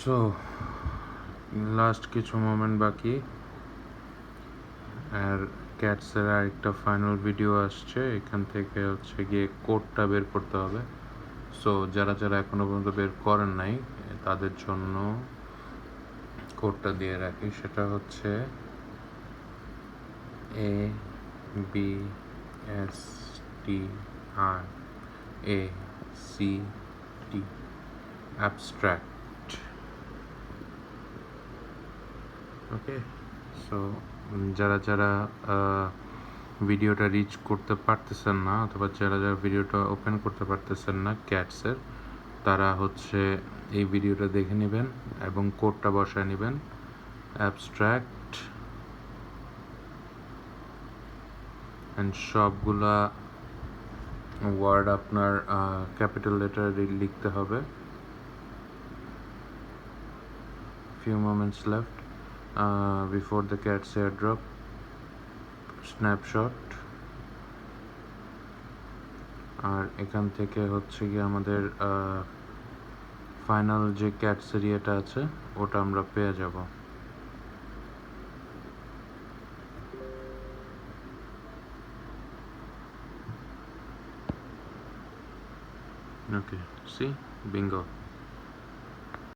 So last কিছু moment বাকি, আর ক্যাটসের আরেকটা ফাইনাল ভিডিও আসছে। এখান থেকে হচ্ছে গিয়ে কোডটা বের করতে হবে। সো যারা যারা এখনো পর্যন্ত বের করেন নাই তাদের জন্য কোডটা দিয়ে রাখি, সেটা হচ্ছে ABSTRACT, অ্যাবস্ট্রাক্ট। ওকে, সো যারা যারা ভিডিওটা রিচ করতে পারতেছেন না, অথবা যারা যারা ভিডিওটা ওপেন করতে পারতেছেন না ক্যাটসের, তারা হচ্ছে এই ভিডিওটা দেখে নেবেন এবং কোডটা বসায় নেবেন। অ্যাবস্ট্রাক্ট অ্যান্ড সবগুলা ওয়ার্ড আপনার ক্যাপিটাল লেটারে লিখতে হবে। few moments left before the cat's airdrop. Snapshot. আর এখান থেকে হচ্ছে গিয়ে আমাদের ফাইনাল যে ক্যাটস এরিয়াটা আছে ওটা আমরা পেয়ে যাব। ওকে, সি বিঙ্গো।